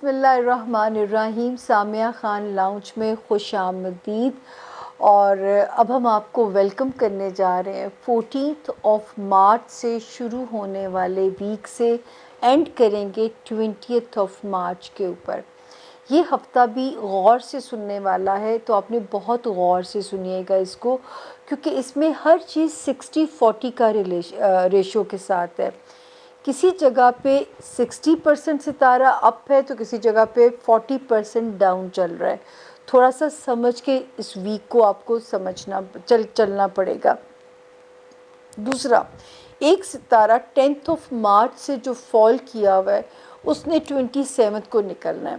بسم اللہ الرحمن الرحیم. سامیہ خان لاؤنج میں خوش آمدید. اور اب ہم آپ کو ویلکم کرنے جا رہے ہیں 14 مارچ سے شروع ہونے والے ویک سے اینڈ کریں گے 20 مارچ کے اوپر. یہ ہفتہ بھی غور سے سننے والا ہے، تو آپ نے بہت غور سے سنیے گا اس کو، کیونکہ اس میں ہر چیز 60-40 کا ریشو کے ساتھ ہے. کسی جگہ پہ 60% ستارہ اپ ہے تو کسی جگہ پہ 40% ڈاؤن چل رہا ہے. تھوڑا سا سمجھ کے اس ویک کو آپ کو چلنا پڑے گا. دوسرا، ایک ستارہ 10 مارچ سے جو فال کیا ہوا ہے اس نے 27 کو نکلنا ہے.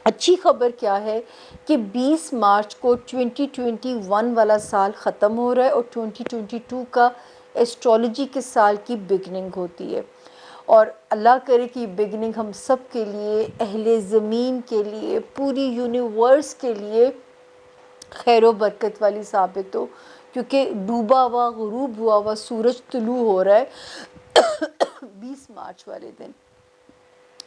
اچھی خبر کیا ہے کہ 20 مارچ کو 2021 والا سال ختم ہو رہا ہے اور 2022 کا ایسٹرولوجی کے سال کی بگننگ ہوتی ہے. اور اللہ کرے کہ بگننگ ہم سب کے لیے، اہل زمین کے لیے، پوری یونیورس کے لیے خیر و برکت والی ثابت ہو، کیونکہ ڈوبا ہوا، غروب ہوا ہوا سورج طلوع ہو رہا ہے 20 مارچ والے دن.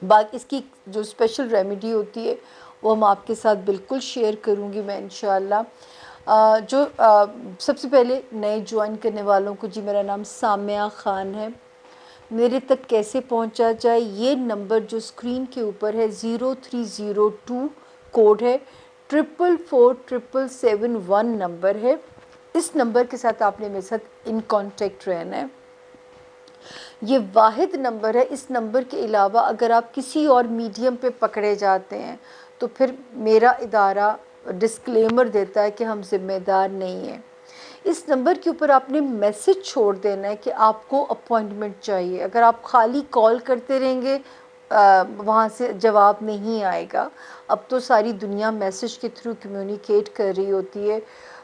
باقی اس کی جو اسپیشل ریمیڈی ہوتی ہے وہ ہم آپ کے ساتھ بالکل شیئر کروں گی میں انشاءاللہ. جو سب سے پہلے نئے جوائن کرنے والوں کو، جی میرا نام سامیہ خان ہے. میرے تک کیسے پہنچا جائے؟ یہ نمبر جو اسکرین کے اوپر ہے 0302 کوڈ ہے، 444771 نمبر ہے. اس نمبر کے ساتھ آپ نے میرے ساتھ ان کانٹیکٹ رہنا ہے. یہ واحد نمبر ہے. اس نمبر کے علاوہ اگر آپ کسی اور میڈیم پہ پکڑے جاتے ہیں تو پھر میرا ادارہ ڈسکلیمر دیتا ہے کہ ہم ذمہ دار نہیں ہیں. اس نمبر کے اوپر آپ نے میسج چھوڑ دینا ہے کہ آپ کو اپوائنٹمنٹ چاہیے. اگر آپ خالی کال کرتے رہیں گے وہاں سے جواب نہیں آئے گا. اب تو ساری دنیا میسج کے تھرو کمیونیکیٹ کر رہی ہوتی ہے.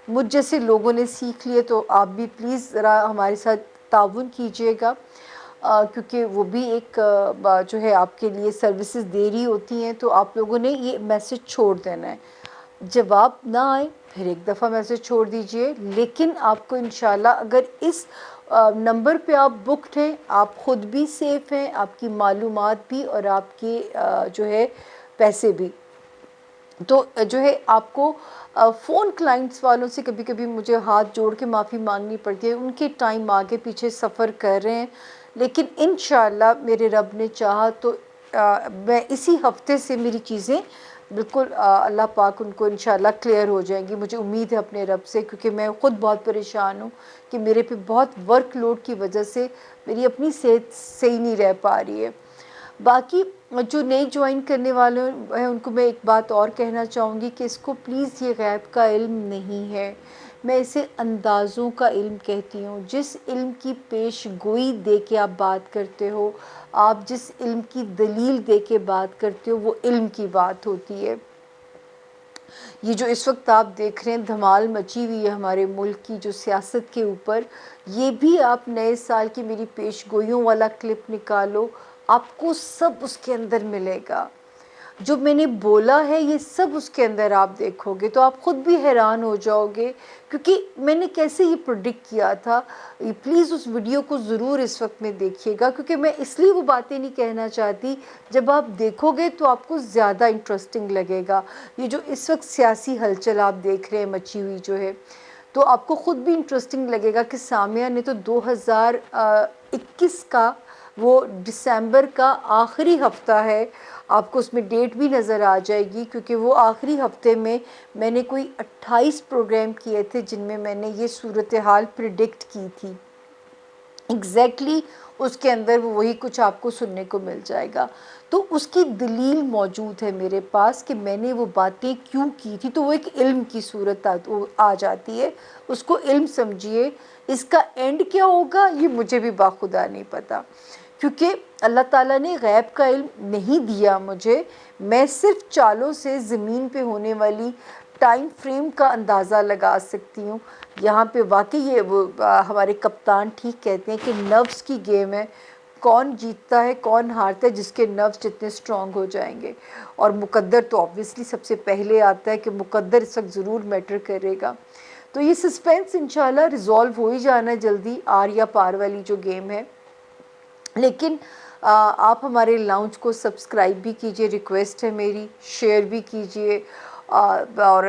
مجھ جیسے لوگوں نے سیکھ لیے تو آپ بھی پلیز ذرا ہمارے ساتھ تعاون کیجیے گا، کیونکہ وہ بھی ایک جو ہے آپ کے لیے سروسز دے رہی ہوتی ہیں. تو آپ لوگوں نے یہ میسج چھوڑ دینا ہے. جواب نہ آئے پھر ایک دفعہ میسج چھوڑ دیجئے، لیکن آپ کو انشاءاللہ اگر اس نمبر پہ آپ بکڈ ہیں، آپ خود بھی سیف ہیں، آپ کی معلومات بھی اور آپ کے جو ہے پیسے بھی. تو جو ہے آپ کو فون کلائنٹس والوں سے کبھی کبھی مجھے ہاتھ جوڑ کے معافی مانگنی پڑتی ہے. ان کے ٹائم آگے پیچھے سفر کر رہے ہیں، لیکن انشاءاللہ میرے رب نے چاہا تو میں اسی ہفتے سے میری چیزیں بالکل اللہ پاک ان کو انشاءاللہ کلیئر ہو جائیں گی. مجھے امید ہے اپنے رب سے، کیونکہ میں خود بہت پریشان ہوں کہ میرے پہ بہت ورک لوڈ کی وجہ سے میری اپنی صحت صحیح نہیں رہ پا رہی ہے. باقی جو نئے جوائن کرنے والے ہیں ان کو میں ایک بات اور کہنا چاہوں گی کہ اس کو پلیز، یہ غیب کا علم نہیں ہے، میں اسے اندازوں کا علم کہتی ہوں. جس علم کی پیش گوئی دے کے آپ بات کرتے ہو، آپ جس علم کی دلیل دے کے بات کرتے ہو، وہ علم کی بات ہوتی ہے. یہ جو اس وقت آپ دیکھ رہے ہیں دھمال مچی ہوئی ہے ہمارے ملک کی جو سیاست کے اوپر، یہ بھی آپ نئے سال کی میری پیش گوئیوں والا کلپ نکالو، آپ کو سب اس کے اندر ملے گا. جو میں نے بولا ہے یہ سب اس کے اندر آپ دیکھو گے تو آپ خود بھی حیران ہو جاؤ گے، کیونکہ میں نے کیسے یہ پریڈکٹ کیا تھا. پلیز اس ویڈیو کو ضرور اس وقت میں دیکھیے گا، کیونکہ میں اس لیے وہ باتیں نہیں کہنا چاہتی. جب آپ دیکھو گے تو آپ کو زیادہ انٹرسٹنگ لگے گا. یہ جو اس وقت سیاسی ہلچل آپ دیکھ رہے ہیں مچی ہوئی جو ہے، تو آپ کو خود بھی انٹرسٹنگ لگے گا کہ سامیہ نے تو 2021 کا وہ دسمبر کا آخری ہفتہ ہے، آپ کو اس میں ڈیٹ بھی نظر آ جائے گی، کیونکہ وہ آخری ہفتے میں نے کوئی 28 پروگرام کیے تھے جن میں میں نے یہ صورتحال پریڈکٹ کی تھی. ایگزیکٹلی اس کے اندر وہی کچھ آپ کو سننے کو مل جائے گا. تو اس کی دلیل موجود ہے میرے پاس کہ میں نے وہ باتیں کیوں کی تھی. تو وہ ایک علم کی صورت آ جاتی ہے، اس کو علم سمجھیے. اس کا اینڈ کیا ہوگا یہ مجھے بھی باخدا نہیں پتا، کیونکہ اللہ تعالیٰ نے غیب کا علم نہیں دیا مجھے. میں صرف چالوں سے زمین پہ ہونے والی ٹائم فریم کا اندازہ لگا سکتی ہوں. یہاں پہ واقعی یہ وہ ہمارے کپتان ٹھیک کہتے ہیں کہ نروس کی گیم ہے، کون جیتتا ہے کون ہارتا ہے، جس کے نروس جتنے اسٹرانگ ہو جائیں گے. اور مقدر تو آبویسلی سب سے پہلے آتا ہے کہ مقدر اس وقت ضرور میٹر کرے گا. تو یہ سسپینس انشاءاللہ ریزالو ہو ہی جانا ہے جلدی، آر یا پار والی جو گیم ہے. لیکن آپ ہمارے لاؤنج کو سبسکرائب بھی کیجئے، ریکویسٹ ہے میری، شیئر بھی کیجئے، اور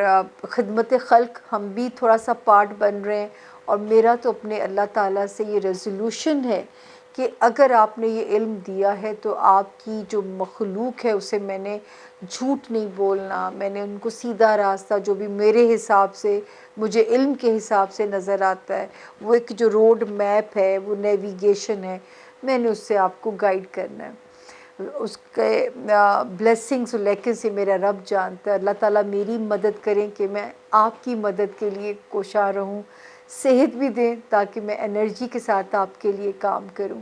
خدمت خلق ہم بھی تھوڑا سا پارٹ بن رہے ہیں، اور میرا تو اپنے اللہ تعالیٰ سے یہ ریزولوشن ہے کہ اگر آپ نے یہ علم دیا ہے تو آپ کی جو مخلوق ہے اسے میں نے جھوٹ نہیں بولنا، میں نے ان کو سیدھا راستہ جو بھی میرے حساب سے مجھے علم کے حساب سے نظر آتا ہے، وہ ایک جو روڈ میپ ہے، وہ نیویگیشن ہے، میں نے اس سے آپ کو گائیڈ کرنا ہے۔ اس کے بلیسنگز لیکن سے میرا رب جانتا ہے۔ اللہ تعالیٰ میری مدد کریں کہ میں آپ کی مدد کے لیے کوشاں رہوں، صحت بھی دیں تاکہ میں انرجی کے ساتھ آپ کے لیے کام کروں۔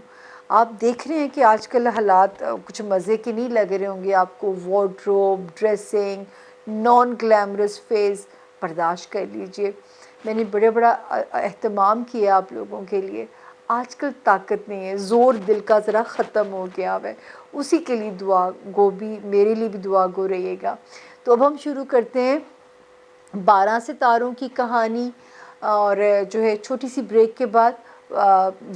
آپ دیکھ رہے ہیں کہ آج کل حالات کچھ مزے کے نہیں لگ رہے ہوں گے آپ کو، wardrobe, dressing, naan glamorous phase, برداشت کر لیجئے۔ میں نے بڑا اہتمام کیا آپ لوگوں کے لیے، آج کل طاقت نہیں ہے، زور دل کا ذرا ختم ہو گیا ہے، اسی کے لیے دعا گو بھی، میرے لیے بھی دعا گو رہیے گا۔ تو اب ہم شروع کرتے ہیں 12 ستاروں کی کہانی، اور جو ہے چھوٹی سی بریک کے بعد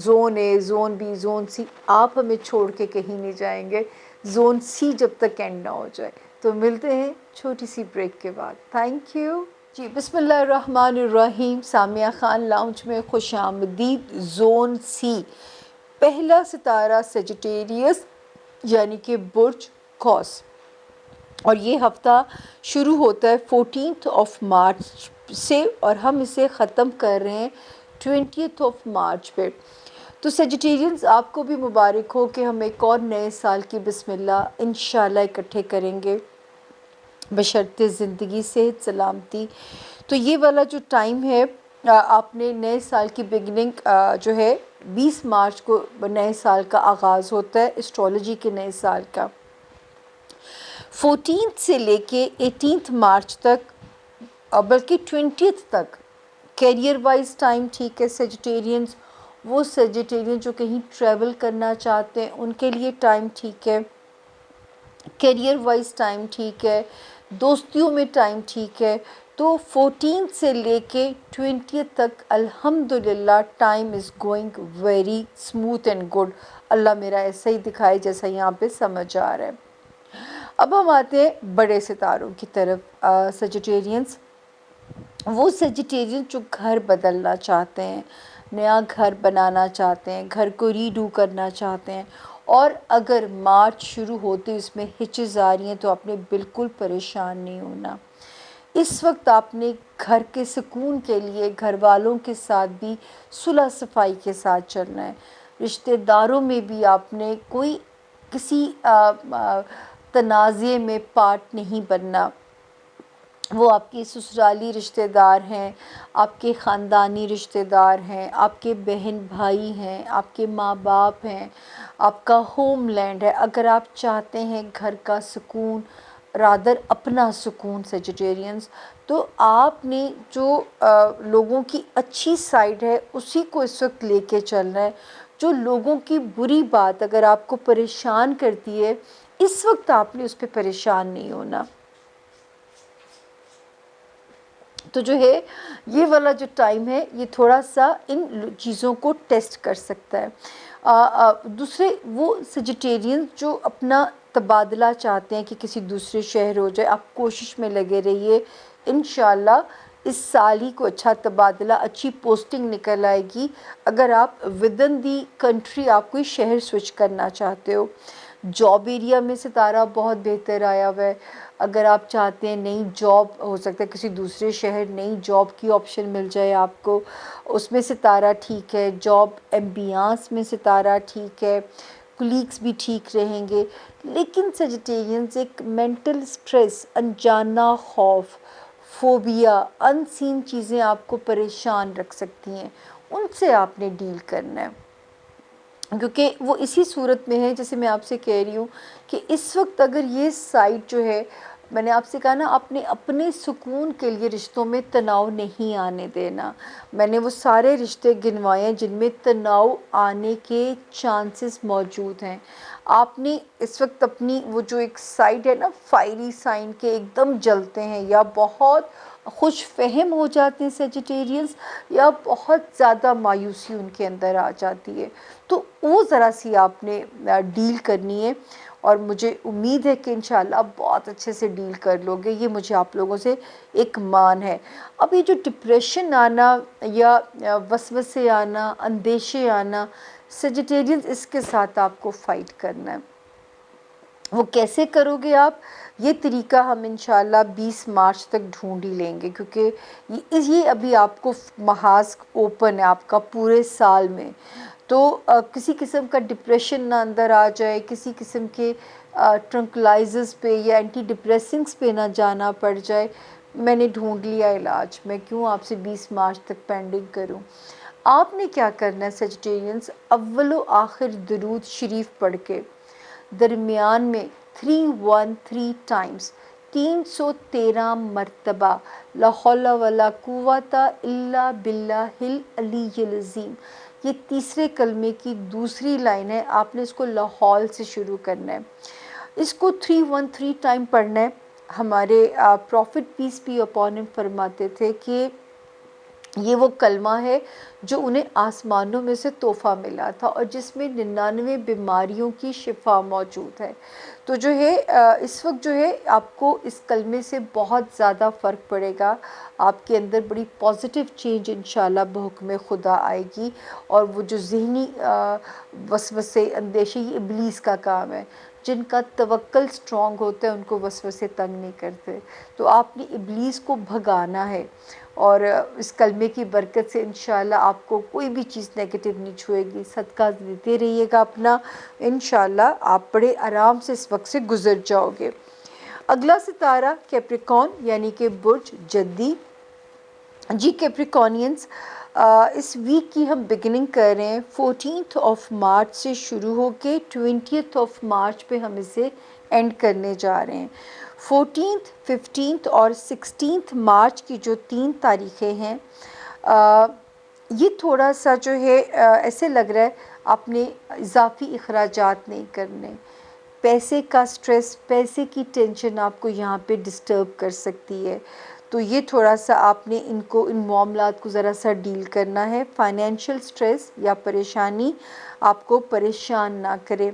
zone A, zone B, zone C, آپ ہمیں چھوڑ کے کہیں نہیں جائیں گے، زون سی جب تک اینڈ نہ ہو جائے۔ تو ملتے ہیں چھوٹی سی بریک کے بعد، تھینک یو جی۔ بسم اللہ الرحمن الرحیم، سامیہ خان لاؤنج میں خوش آمدید۔ زون سی، پہلا ستارہ سیجیٹیریس یعنی کہ برج قوس، اور یہ ہفتہ شروع ہوتا ہے 14 مارچ سے، اور ہم اسے ختم کر رہے ہیں 20 مارچ پہ۔ تو سیجیٹیرینز آپ کو بھی مبارک ہو کہ ہم ایک اور نئے سال کی بسم اللہ انشاءاللہ اکٹھے کریں گے، بشرطِ زندگی، صحت، سلامتی۔ تو یہ والا جو ٹائم ہے، آپ نے نئے سال کی بگننگ جو ہے 20 مارچ کو نئے سال کا آغاز ہوتا ہے اسٹرالوجی کے نئے سال کا۔ 14 سے لے کے 18 مارچ تک، بلکہ 20 تک کیریئر وائز ٹائم ٹھیک ہے۔ سیجیٹیرینز، وہ سیجیٹیرین جو کہیں ٹریول کرنا چاہتے ہیں ان کے لیے ٹائم ٹھیک ہے، کیریئر وائز ٹائم ٹھیک ہے، دوستیوں میں ٹائم ٹھیک ہے۔ تو 14 سے لے کے 20 تک الحمدللہ time is going very smooth and good. اللہ میرا ایسا ہی دکھائے جیسا یہاں پہ سمجھ آ رہا ہے۔ اب ہم آتے ہیں بڑے ستاروں کی طرف۔ سیجیٹیرینز، وہ سیجیٹیرین جو گھر بدلنا چاہتے ہیں، نیا گھر بنانا چاہتے ہیں، گھر کو ریڈو کرنا چاہتے ہیں، اور اگر مارچ شروع ہوتے اس میں ہچز آ رہی ہیں تو آپ نے بالکل پریشان نہیں ہونا۔ اس وقت آپ نے گھر کے سکون کے لیے گھر والوں کے ساتھ بھی صلح صفائی کے ساتھ چلنا ہے، رشتہ داروں میں بھی آپ نے کوئی کسی تنازع میں پارٹ نہیں بننا۔ وہ آپ کے سسرالی رشتہ دار ہیں، آپ کے خاندانی رشتہ دار ہیں، آپ کے بہن بھائی ہیں، آپ کے ماں باپ ہیں، آپ کا ہوم لینڈ ہے۔ اگر آپ چاہتے ہیں گھر کا سکون، رادر اپنا سکون سیجیٹیرینز، تو آپ نے جو لوگوں کی اچھی سائڈ ہے اسی کو اس وقت لے کے چلنا ہے۔ جو لوگوں کی بری بات اگر آپ کو پریشان کرتی ہے، اس وقت آپ نے اس پہ پریشان نہیں ہونا۔ تو جو ہے یہ والا جو ٹائم ہے یہ تھوڑا سا ان چیزوں کو ٹیسٹ کر سکتا ہے۔ دوسرے وہ سیجیٹیرین جو اپنا تبادلہ چاہتے ہیں کہ کسی دوسرے شہر ہو جائے، آپ کوشش میں لگے رہیے، انشاءاللہ اس سال ہی کو اچھا تبادلہ، اچھی پوسٹنگ نکل آئے گی۔ اگر آپ ودن دی کنٹری آپ کوئی شہر سوئچ کرنا چاہتے ہو، جاب ایریا میں ستارہ بہت بہتر آیا ہوا ہے۔ اگر آپ چاہتے ہیں نئی جاب، ہو سکتا ہے کسی دوسرے شہر نئی جاب کی آپشن مل جائے آپ کو، اس میں ستارہ ٹھیک ہے۔ جاب ایمبیانس میں ستارہ ٹھیک ہے، کولیگز بھی ٹھیک رہیں گے۔ لیکن سیجیٹیرینز ایک مینٹل سٹریس، انجانہ خوف، فوبیا، ان سین چیزیں آپ کو پریشان رکھ سکتی ہیں، ان سے آپ نے ڈیل کرنا ہے، کیونکہ وہ اسی صورت میں ہے جیسے میں آپ سے کہہ رہی ہوں کہ اس وقت اگر یہ سائٹ جو ہے، میں نے آپ سے کہا نا، اپنے سکون کے لیے رشتوں میں تناؤ نہیں آنے دینا۔ میں نے وہ سارے رشتے گنوائے ہیں جن میں تناؤ آنے کے چانسز موجود ہیں۔ آپ نے اس وقت اپنی وہ جو ایک سائڈ ہے نا، فائری سائن کے ایک دم جلتے ہیں یا بہت خوش فہم ہو جاتے ہیں سیجیٹیرینس، یا بہت زیادہ مایوسی ان کے اندر آ جاتی ہے. تو وہ ذرا سی آپ نے ڈیل کرنی ہے، اور مجھے امید ہے کہ انشاءاللہ آپ بہت اچھے سے ڈیل کر لو گے. یہ مجھے آپ لوگوں سے ایک مان ہے. اب یہ جو ڈپریشن آنا یا وسوسے آنا، اندیشے آنا، سیجیٹیرینس اس کے ساتھ آپ کو فائٹ کرنا ہے. وہ کیسے کرو گے آپ؟ یہ طریقہ ہم انشاءاللہ 20 مارچ تک ڈھونڈ ہی لیں گے، کیونکہ یہ ابھی آپ کو محاذ اوپن ہے آپ کا پورے سال میں. تو کسی قسم کا ڈپریشن نہ اندر آ جائے، کسی قسم کے ٹرنکلائزز پہ یا اینٹی ڈپریسنگس پہ نہ جانا پڑ جائے. میں نے ڈھونڈ لیا علاج، میں کیوں آپ سے 20 مارچ تک پینڈنگ کروں. آپ نے کیا کرنا ہے سیجیٹیرینس؟ اول و آخر درود شریف پڑھ کے درمیان میں 313 ٹائمز، 313 مرتبہ لا حول ولا قوت الا باللہ العلی العظیم. یہ تیسرے کلمے کی دوسری لائن ہے، آپ نے اس کو لاحول سے شروع کرنا ہے. اس کو 313 ٹائم پڑھنا ہے. ہمارے profit piece be upon him فرماتے تھے کہ یہ وہ کلمہ ہے جو انہیں آسمانوں میں سے تحفہ ملا تھا، اور جس میں 99 بیماریوں کی شفا موجود ہے. تو جو ہے اس وقت جو ہے آپ کو اس کلمے سے بہت زیادہ فرق پڑے گا. آپ کے اندر بڑی پازیٹیو چینج انشاءاللہ بحکم خدا آئے گی. اور وہ جو ذہنی وسوسے، اندیشے، یہ ابلیس کا کام ہے. جن کا توکل سٹرونگ ہوتا ہے ان کو وسوسے تنگ نہیں کرتے. تو آپ نے ابلیس کو بھگانا ہے، اور اس کلمے کی برکت سے انشاءاللہ آپ کو کوئی بھی چیز نیگیٹو نہیں چھوئے گی. صدقہ دیتے رہیے گا اپنا، انشاءاللہ آپ بڑے آرام سے اس وقت سے گزر جاؤ گے. اگلا ستارہ کیپریکون یعنی کہ برج جدی. جی کیپریکونینز، اس ویک کی ہم بگننگ کر رہے ہیں 14 مارچ سے شروع ہو کے 20 مارچ پہ ہم اسے اینڈ کرنے جا رہے ہیں. 14، 15 اور 16 مارچ کی جو 3 تاریخیں ہیں، یہ تھوڑا سا جو ہے ایسے لگ رہا ہے آپ نے اضافی اخراجات نہیں کرنے. پیسے کا سٹریس، پیسے کی ٹینشن آپ کو یہاں پہ ڈسٹرب کر سکتی ہے. تو یہ تھوڑا سا آپ نے ان معاملات کو ذرا سا ڈیل کرنا ہے. فائنینشیل سٹریس یا پریشانی آپ کو پریشان نہ کرے.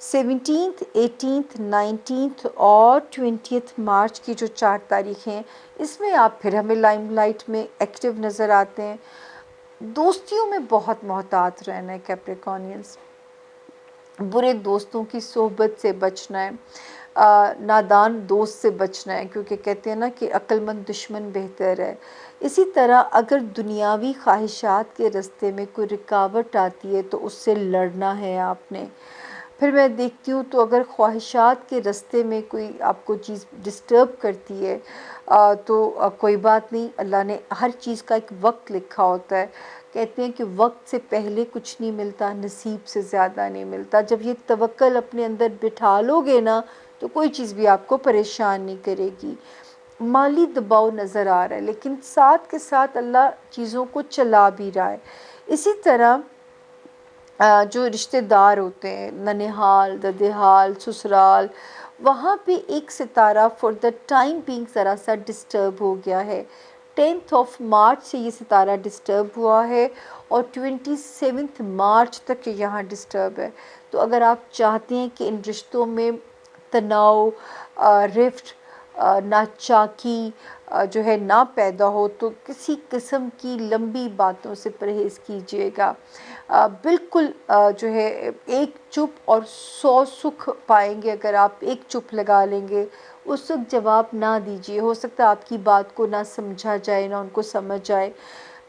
17، 18، 19 اور 20 مارچ کی جو 4 تاریخیں ہیں، اس میں آپ پھر ہمیں لائم لائٹ میں ایکٹیو نظر آتے ہیں. دوستیوں میں بہت محتاط رہنا ہے کیپریکونینز. برے دوستوں کی صحبت سے بچنا ہے، نادان دوست سے بچنا ہے، کیونکہ کہتے ہیں نا کہ عقل مند دشمن بہتر ہے. اسی طرح اگر دنیاوی خواہشات کے راستے میں کوئی رکاوٹ آتی ہے تو اس سے لڑنا ہے آپ نے. پھر میں دیکھتی ہوں تو اگر خواہشات کے راستے میں کوئی آپ کو چیز ڈسٹرب کرتی ہے تو کوئی بات نہیں، اللہ نے ہر چیز کا ایک وقت لکھا ہوتا ہے. کہتے ہیں کہ وقت سے پہلے کچھ نہیں ملتا، نصیب سے زیادہ نہیں ملتا. جب یہ توکل اپنے اندر بٹھا لو گے نا تو کوئی چیز بھی آپ کو پریشان نہیں کرے گی. مالی دباؤ نظر آ رہا ہے، لیکن ساتھ کے ساتھ اللہ چیزوں کو چلا بھی رہا ہے. اسی طرح جو رشتہ دار ہوتے ہیں، ننہال، ددہال، سسرال، وہاں پہ ایک ستارہ فار دا ٹائم بینگ ذرا سا ڈسٹرب ہو گیا ہے. 10 مارچ سے یہ ستارہ ڈسٹرب ہوا ہے اور 27 مارچ تک یہاں ڈسٹرب ہے. تو اگر آپ چاہتے ہیں کہ ان رشتوں میں تناؤ، رفٹ، ناچاکی جو ہے نہ پیدا ہو، تو کسی قسم کی لمبی باتوں سے پرہیز کیجیے گا. بالکل جو ہے ایک چپ اور 100 سکھ پائیں گے. اگر آپ ایک چپ لگا لیں گے، اس وقت جواب نہ دیجیے. ہو سکتا ہے آپ کی بات کو نہ سمجھا جائے، نہ ان کو سمجھ جائے.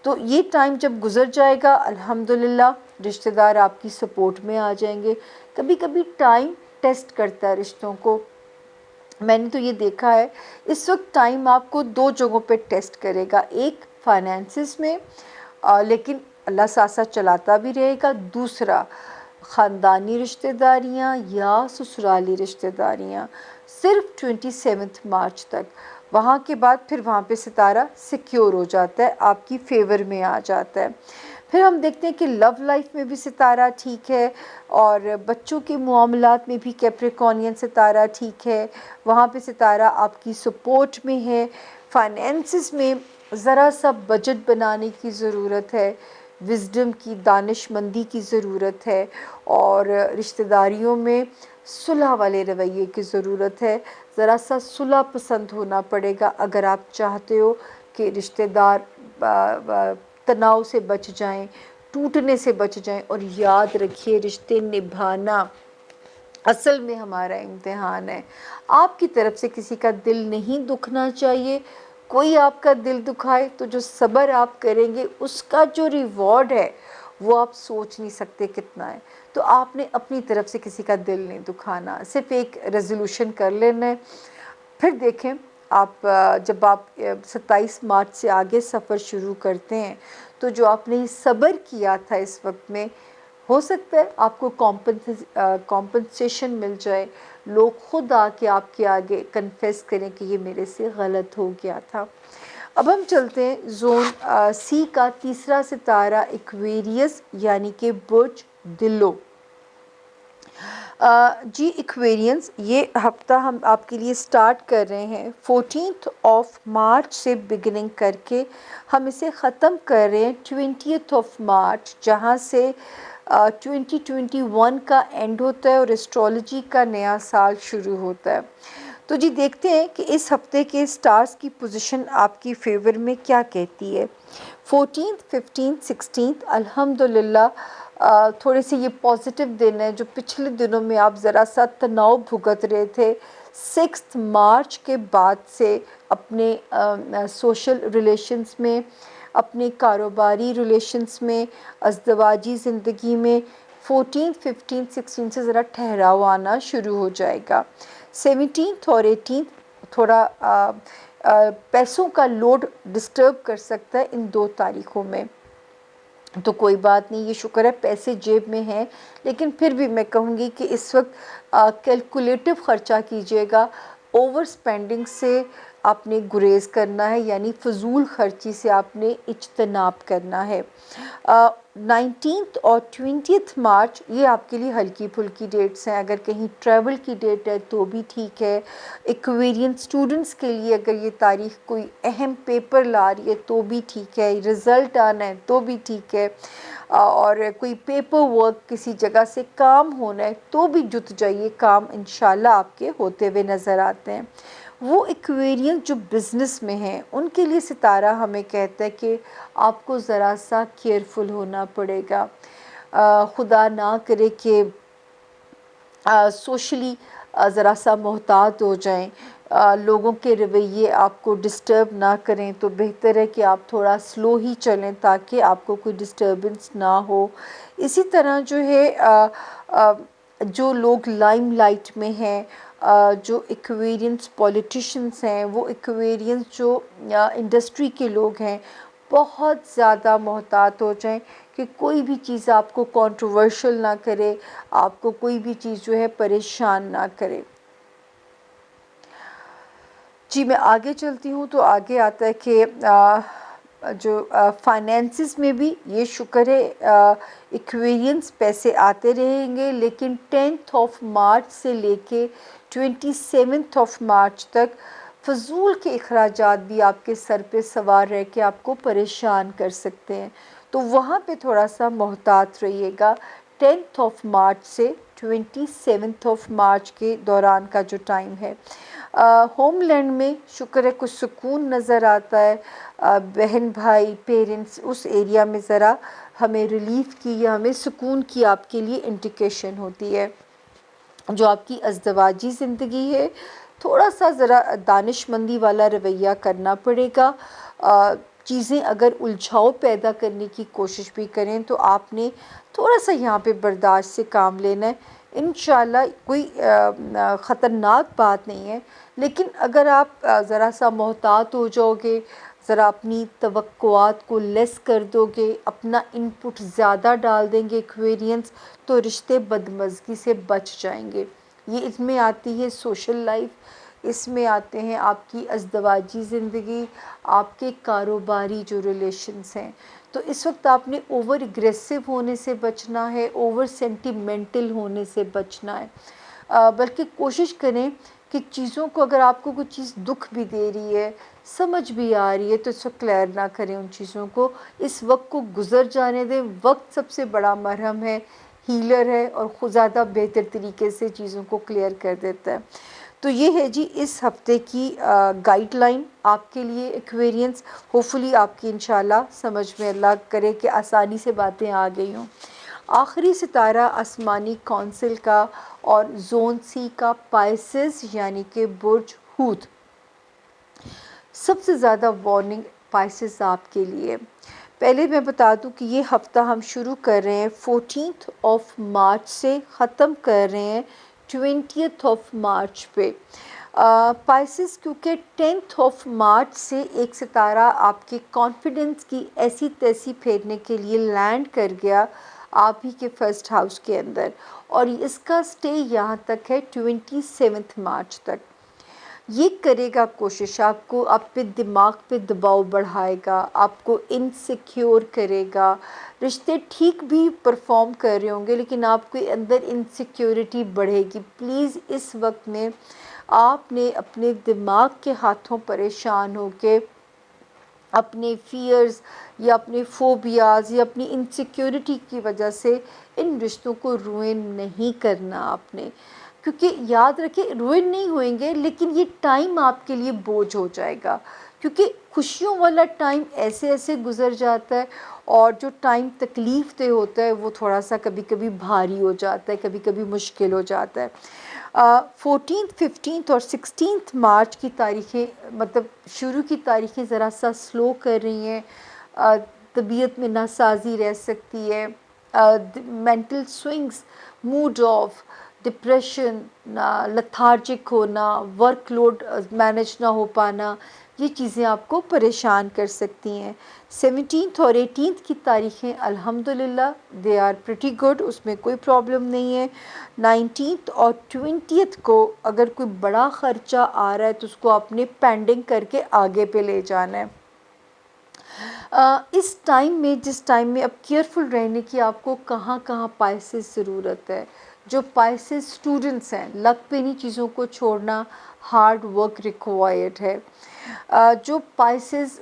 تو یہ ٹائم جب گزر جائے گا الحمدللہ رشتہ دار آپ کی سپورٹ میں آ جائیں گے. کبھی کبھی ٹائم ٹیسٹ کرتا ہے رشتوں کو. میں نے تو یہ دیکھا ہے اس وقت ٹائم آپ کو 2 جگہوں پہ ٹیسٹ کرے گا. ایک فائنینسز میں، لیکن اللہ ساتھ ساتھ چلاتا بھی رہے گا. دوسرا خاندانی رشتہ داریاں یا سسرالی رشتہ داریاں. صرف 27 مارچ تک. وہاں کے بعد پھر وہاں پہ ستارہ سیکیور ہو جاتا ہے، آپ کی فیور میں آ جاتا ہے. پھر ہم دیکھتے ہیں کہ لو لائف میں بھی ستارہ ٹھیک ہے، اور بچوں کے معاملات میں بھی کیپریکونین ستارہ ٹھیک ہے. وہاں پہ ستارہ آپ کی سپورٹ میں ہے. فائنینسز میں ذرا سا بجٹ بنانے کی ضرورت ہے، وزڈم کی، دانش مندی کی ضرورت ہے، اور رشتہ داریوں میں صلح والے رویے کی ضرورت ہے. ذرا سا صلح پسند ہونا پڑے گا اگر آپ چاہتے ہو کہ رشتہ دار تناؤ سے بچ جائیں، ٹوٹنے سے بچ جائیں. اور یاد رکھیے رشتے نبھانا اصل میں ہمارا امتحان ہے. آپ کی طرف سے کسی کا دل نہیں دکھنا چاہیے. کوئی آپ کا دل دکھائے تو جو صبر آپ کریں گے اس کا جو ریوارڈ ہے وہ آپ سوچ نہیں سکتے کتنا ہے. تو آپ نے اپنی طرف سے کسی کا دل نہیں دکھانا، صرف ایک ریزولوشن کر لینا ہے. پھر دیکھیں آپ جب آپ 27 مارچ سے آگے سفر شروع کرتے ہیں تو جو آپ نے صبر کیا تھا اس وقت میں، ہو سکتا ہے آپ کو کمپنسیشن مل جائے. لوگ خود آ کے آپ کے آگے کنفیس کریں کہ یہ میرے سے غلط ہو گیا تھا. اب ہم چلتے ہیں زون سی کا تیسرا ستارہ ایکویریس یعنی کہ برج دلو. جی ایکویرینس، یہ ہفتہ ہم آپ کے لیے سٹارٹ کر رہے ہیں 14 مارچ سے بگننگ کر کے ہم اسے ختم کر رہے ہیں 20 مارچ، جہاں سے 2021 کا اینڈ ہوتا ہے اور اسٹرالوجی کا نیا سال شروع ہوتا ہے. تو جی دیکھتے ہیں کہ اس ہفتے کے سٹارز کی پوزیشن آپ کی فیور میں کیا کہتی ہے. 14th 15th 16th الحمدللہ تھوڑے سے یہ پازیٹیو دن ہے. جو پچھلے دنوں میں آپ ذرا سا تناؤ بھگت رہے تھے، 6 مارچ کے بعد سے اپنے سوشل ریلیشنز میں، اپنے کاروباری ریلیشنز میں، ازدواجی زندگی میں 14 15 16 سے ذرا ٹھہراؤ آنا شروع ہو جائے گا. 17 اور 18 تھوڑا پیسوں کا لوڈ ڈسٹرب کر سکتا ہے ان 2 تاریخوں میں. تو کوئی بات نہیں، یہ شکر ہے پیسے جیب میں ہیں، لیکن پھر بھی میں کہوں گی کہ اس وقت کیلکولیٹو خرچہ کیجیے گا. اوور سپینڈنگ سے آپ نے گریز کرنا ہے، یعنی فضول خرچی سے آپ نے اجتناب کرنا ہے. 19 اور 20 مارچ یہ آپ کے لیے ہلکی پھلکی ڈیٹس ہیں. اگر کہیں ٹریول کی ڈیٹ ہے تو بھی ٹھیک ہے. ایکویرین اسٹوڈنٹس کے لیے اگر یہ تاریخ کوئی اہم پیپر لا رہی ہے تو بھی ٹھیک ہے، رزلٹ آنا ہے تو بھی ٹھیک ہے، اور کوئی پیپر ورک کسی جگہ سے کام ہونا ہے تو بھی جت جائیے. کام انشاءاللہ آپ کے ہوتے ہوئے نظر آتے ہیں. وہ ایکویرین جو بزنس میں ہیں ان کے لیے ستارہ ہمیں کہتا ہے کہ آپ کو ذرا سا کیئرفل ہونا پڑے گا. خدا نہ کرے کہ سوشلی ذرا سا محتاط ہو جائیں، لوگوں کے رویے آپ کو ڈسٹرب نہ کریں، تو بہتر ہے کہ آپ تھوڑا سلو ہی چلیں تاکہ آپ کو کوئی ڈسٹربنس نہ ہو. اسی طرح جو ہے جو لوگ لائم لائٹ میں ہیں، جو ایکویرینس پولیٹیشنز ہیں، وہ ایکویرینس جو انڈسٹری کے لوگ ہیں، بہت زیادہ محتاط ہو جائیں کہ کوئی بھی چیز آپ کو کنٹروورشل نہ کرے، آپ کو کوئی بھی چیز جو ہے پریشان نہ کرے. جی میں آگے چلتی ہوں تو آگے آتا ہے کہ جو فائنینسز میں بھی یہ شکر ہے ایکویرینس پیسے آتے رہیں گے، لیکن 10 مارچ سے لے کے 27 مارچ تک فضول کے اخراجات بھی آپ کے سر پہ سوار رہ کے آپ کو پریشان کر سکتے ہیں. تو وہاں پہ تھوڑا سا محتاط رہیے گا 10 مارچ سے 27 مارچ کے دوران کا جو ٹائم ہے. ہوم لینڈ میں شکر ہے کچھ سکون نظر آتا ہے. بہن بھائی پیرنٹس اس ایریا میں ذرا ہمیں ریلیف کی یا ہمیں سکون کی آپ کے لیے انڈیکیشن ہوتی ہے. جو آپ کی ازدواجی زندگی ہے تھوڑا سا ذرا دانش مندی والا رویہ کرنا پڑے گا. چیزیں اگر الجھاؤ پیدا کرنے کی کوشش بھی کریں تو آپ نے تھوڑا سا یہاں پہ برداشت سے کام لینا ہے. انشاءاللہ کوئی خطرناک بات نہیں ہے، لیکن اگر آپ ذرا سا محتاط ہو جاؤ گے، ذرا اپنی توقعات کو لیس کر دو گے، اپنا ان پٹ زیادہ ڈال دیں گے ایکویرینس، تو رشتے بدمزگی سے بچ جائیں گے. یہ اس میں آتی ہے سوشل لائف، اس میں آتے ہیں آپ کی ازدواجی زندگی، آپ کے کاروباری جو ریلیشنز ہیں. تو اس وقت آپ نے اوور اگریسو ہونے سے بچنا ہے، اوور سینٹیمنٹل ہونے سے بچنا ہے، بلکہ کوشش کریں کہ چیزوں کو اگر آپ کو کوئی چیز دکھ بھی دے رہی ہے، سمجھ بھی آ رہی ہے، تو اس وقت کلیئر نہ کریں ان چیزوں کو، اس وقت کو گزر جانے دیں. وقت سب سے بڑا مرہم ہے، ہیلر ہے، اور خود زیادہ بہتر طریقے سے چیزوں کو کلیئر کر دیتا ہے. تو یہ ہے جی اس ہفتے کی گائیڈ لائن آپ کے لیے ایکویرینس. ہوپفلی آپ کی انشاءاللہ سمجھ میں اللہ کرے کہ آسانی سے باتیں آ گئی ہوں. آخری ستارہ آسمانی کونسل کا اور زون سی کا پائسز یعنی کہ برج حوت. سب سے زیادہ وارننگ پائسز آپ کے لیے. پہلے میں بتا دوں کہ یہ ہفتہ ہم شروع کر رہے ہیں 14 مارچ سے، ختم کر رہے ہیں 20 مارچ پہ. پائسز کیونکہ 10 مارچ سے ایک ستارہ آپ کے کانفیڈنس کی ایسی تیسی پھیرنے کے لیے لینڈ کر گیا آپ ہی کے فرسٹ ہاؤس کے اندر، اور اس کا سٹے یہاں تک ہے 27 مارچ تک. یہ کرے گا کوشش آپ کو، آپ پہ دماغ پہ دباؤ بڑھائے گا، آپ کو انسیکیور کرے گا. رشتے ٹھیک بھی پرفارم کر رہے ہوں گے لیکن آپ کے اندر انسیکیورٹی بڑھے گی. پلیز اس وقت میں آپ نے اپنے دماغ کے ہاتھوں پریشان ہو کے اپنے فیئرز یا اپنے فوبیاز یا اپنی انسیکیورٹی کی وجہ سے ان رشتوں کو روئن نہیں کرنا آپ نے. کیونکہ یاد رکھیں روئن نہیں ہوئیں گے لیکن یہ ٹائم آپ کے لیے بوجھ ہو جائے گا، کیونکہ خوشیوں والا ٹائم ایسے ایسے گزر جاتا ہے، اور جو ٹائم تکلیف دہ ہوتا ہے وہ تھوڑا سا کبھی کبھی بھاری ہو جاتا ہے، کبھی کبھی مشکل ہو جاتا ہے. 14 15 اور 16 مارچ کی تاریخیں، مطلب شروع کی تاریخیں ذرا سا سلو کر رہی ہیں. طبیعت میں ناسازی رہ سکتی ہے، mental swings, mood off, depression, lethargic ہونا، ورک لوڈ مینیج نہ ہو پانا، یہ چیزیں آپ کو پریشان کر سکتی ہیں. 17 اور 18 کی تاریخیں الحمدللہ دے آر پریٹی گڈ، اس میں کوئی پرابلم نہیں ہے. 19 اور 20 کو اگر کوئی بڑا خرچہ آ رہا ہے تو اس کو آپ نے پینڈنگ کر کے آگے پہ لے جانا ہے. اس ٹائم میں، جس ٹائم میں اب کیئرفل رہنے کی آپ کو کہاں کہاں پائسز ضرورت ہے. جو پائسز اسٹوڈنٹس ہیں، لک پہ نہیں چیزوں کو چھوڑنا، ہارڈ ورک ریکوائرڈ ہے. جو پائسز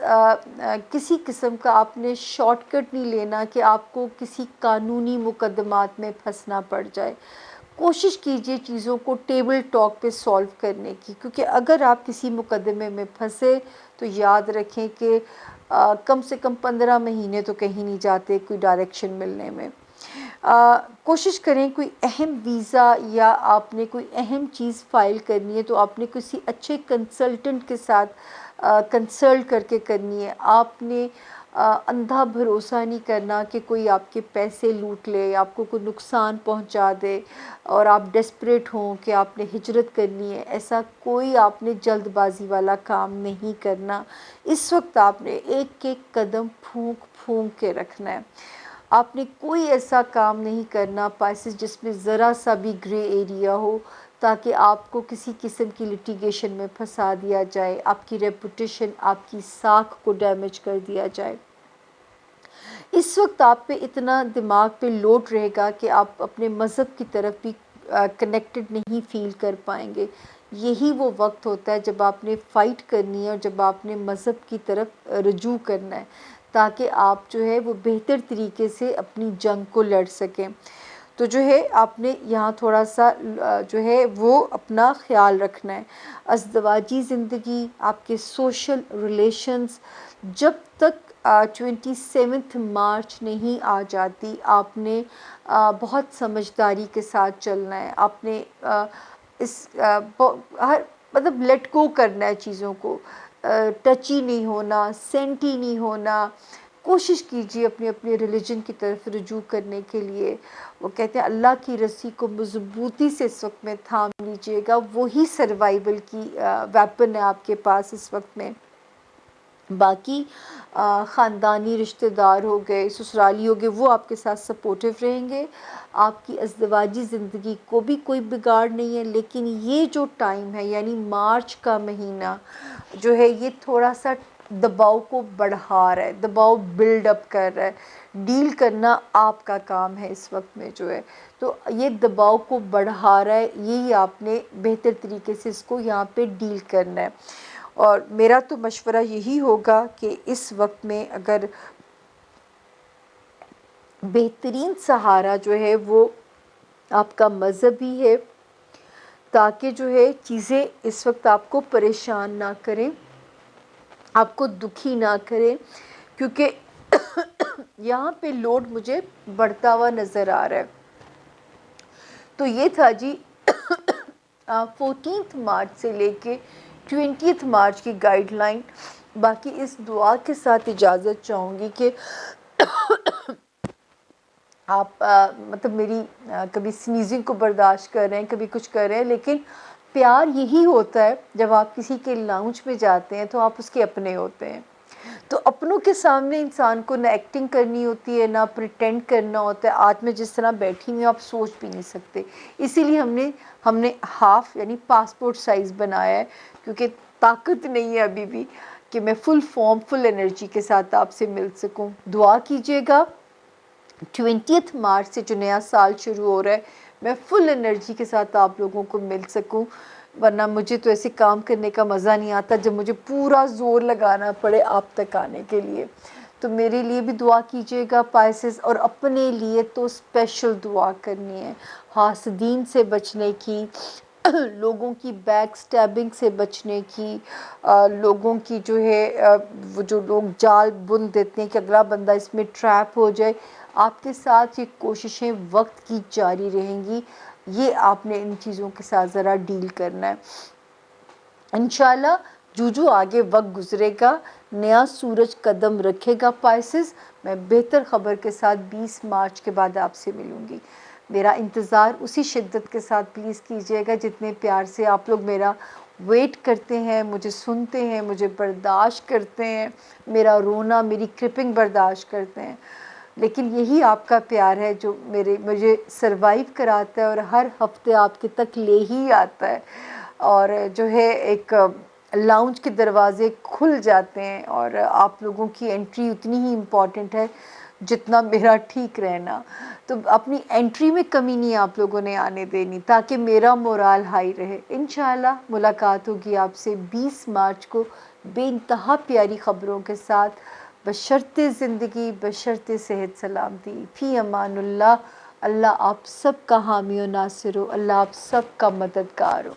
کسی قسم کا آپ نے شارٹ کٹ نہیں لینا کہ آپ کو کسی قانونی مقدمات میں پھنسنا پڑ جائے. کوشش کیجئے چیزوں کو ٹیبل ٹاک پہ سولو کرنے کی، کیونکہ اگر آپ کسی مقدمے میں پھنسے تو یاد رکھیں کہ کم سے کم 15 مہینے تو کہیں نہیں جاتے کوئی ڈائریکشن ملنے میں. کوشش کریں کوئی اہم ویزا یا آپ نے کوئی اہم چیز فائل کرنی ہے تو آپ نے کسی اچھے کنسلٹنٹ کے ساتھ کنسلٹ کر کے کرنی ہے. آپ نے اندھا بھروسہ نہیں کرنا کہ کوئی آپ کے پیسے لوٹ لے، آپ کو کوئی نقصان پہنچا دے اور آپ ڈیسپریٹ ہوں کہ آپ نے ہجرت کرنی ہے. ایسا کوئی آپ نے جلد بازی والا کام نہیں کرنا. اس وقت آپ نے ایک ایک قدم پھونک پھونک کے رکھنا ہے. آپ نے کوئی ایسا کام نہیں کرنا پائسز جس میں ذرا سا بھی گرے ایریا ہو، تاکہ آپ کو کسی قسم کی لٹیگیشن میں پھنسا دیا جائے، آپ کی ریپوٹیشن، آپ کی ساکھ کو ڈیمیج کر دیا جائے. اس وقت آپ پہ اتنا دماغ پہ لوڈ رہے گا کہ آپ اپنے مذہب کی طرف بھی کنیکٹڈ نہیں فیل کر پائیں گے. یہی وہ وقت ہوتا ہے جب آپ نے فائٹ کرنی ہے اور جب آپ نے مذہب کی طرف رجوع کرنا ہے، تاکہ آپ جو ہے وہ بہتر طریقے سے اپنی جنگ کو لڑ سکیں. تو جو ہے آپ نے یہاں تھوڑا سا جو ہے وہ اپنا خیال رکھنا ہے. ازدواجی زندگی، آپ کے سوشل ریلیشنز، جب تک 27 مارچ نہیں آ جاتی آپ نے بہت سمجھداری کے ساتھ چلنا ہے. آپ نے ہر مطلب لیٹ گو کرنا ہے چیزوں کو، ٹچی نہیں ہونا، سینٹی نہیں ہونا. کوشش کیجیے اپنے اپنے ریلیجن کی طرف رجوع کرنے کے لیے. وہ کہتے ہیں اللہ کی رسی کو مضبوطی سے اس وقت میں تھام لیجیے گا، وہی سروائیول کی ویپن ہے آپ کے پاس اس وقت میں. باقی خاندانی رشتہ دار ہو گئے، سسرالی ہو گئے، وہ آپ کے ساتھ سپورٹیو رہیں گے. آپ کی ازدواجی زندگی کو بھی کوئی بگاڑ نہیں ہے، لیکن یہ جو ٹائم ہے یعنی مارچ کا مہینہ جو ہے یہ تھوڑا سا دباؤ کو بڑھا رہا ہے، دباؤ بلڈ اپ کر رہا ہے. ڈیل کرنا آپ کا کام ہے اس وقت میں جو ہے. تو یہ دباؤ کو بڑھا رہا ہے، یہی آپ نے بہتر طریقے سے اس کو یہاں پہ ڈیل کرنا ہے. اور میرا تو مشورہ یہی ہوگا کہ اس وقت میں اگر بہترین سہارا جو ہے وہ آپ کا مذہب ہی ہے، تاکہ جو ہے چیزیں اس وقت آپ کو پریشان نہ کریں، آپ کو دکھی نہ کریں. کیونکہ یہاں پہ لوڈ مجھے بڑھتا ہوا نظر آ رہا ہے. تو یہ تھا جی 14 مارچ سے لے کے 20 مارچ کی گائیڈ لائن. باقی اس دعا کے ساتھ اجازت چاہوں گی کہ آپ مطلب میری کبھی سنیزنگ کو برداشت کر رہے ہیں، کبھی کچھ کر رہے ہیں، لیکن پیار یہی ہوتا ہے جب آپ کسی کے لاؤنج میں جاتے ہیں تو آپ اس کے اپنے ہوتے ہیں. تو اپنوں کے سامنے انسان کو نہ ایکٹنگ کرنی ہوتی ہے، نہ پریٹینڈ کرنا ہوتا ہے. آج میں جس طرح بیٹھی ہوئی آپ سوچ بھی نہیں سکتے. اسی لیے ہم نے ہاف یعنی پاسپورٹ سائز بنایا ہے، کیونکہ طاقت نہیں ہے ابھی بھی کہ میں فل فارم فل انرجی کے ساتھ آپ سے مل سکوں. دعا کیجیے گا 20 مارچ سے جو نیا سال شروع ہو رہا ہے میں فل انرجی کے ساتھ آپ لوگوں کو مل سکوں. ورنہ مجھے تو ایسے کام کرنے کا مزہ نہیں آتا جب مجھے پورا زور لگانا پڑے آپ تک آنے کے لیے. تو میرے لیے بھی دعا کیجیے گا پائسز، اور اپنے لیے تو اسپیشل دعا کرنی ہے، حاسدین سے بچنے کی، لوگوں کی بیک سٹیبنگ سے بچنے کی، لوگوں کی جو ہے وہ جو لوگ جال بن دیتے ہیں کہ اگلا بندہ اس میں ٹریپ ہو جائے. آپ کے ساتھ یہ کوششیں وقت کی جاری رہیں گی. یہ آپ نے ان چیزوں کے ساتھ ذرا ڈیل کرنا ہے. انشاءاللہ جو آگے وقت گزرے گا نیا سورج قدم رکھے گا پائسز، میں بہتر خبر کے ساتھ 20 مارچ کے بعد آپ سے ملوں گی. میرا انتظار اسی شدت کے ساتھ پلیز کیجیے گا جتنے پیار سے آپ لوگ میرا ویٹ کرتے ہیں، مجھے سنتے ہیں، مجھے برداشت کرتے ہیں، میرا رونا میری کرپنگ برداشت کرتے ہیں. لیکن یہی آپ کا پیار ہے جو مجھے سروائیو کراتا ہے اور ہر ہفتے آپ کے تک لے ہی آتا ہے. اور جو ہے ایک لاؤنج کے دروازے کھل جاتے ہیں، اور آپ لوگوں کی انٹری اتنی ہی امپورٹنٹ ہے جتنا میرا ٹھیک رہنا. تو اپنی انٹری میں کمی نہیں آپ لوگوں نے آنے دینی تاکہ میرا مورال ہائی رہے. انشاءاللہ ملاقات ہوگی آپ سے 20 مارچ کو بے انتہا پیاری خبروں کے ساتھ، بشرط زندگی، بشرط صحت سلامتی. فی امان اللہ. اللہ آپ سب کا حامی و ناصر ہو، اللہ آپ سب کا مددگار ہو.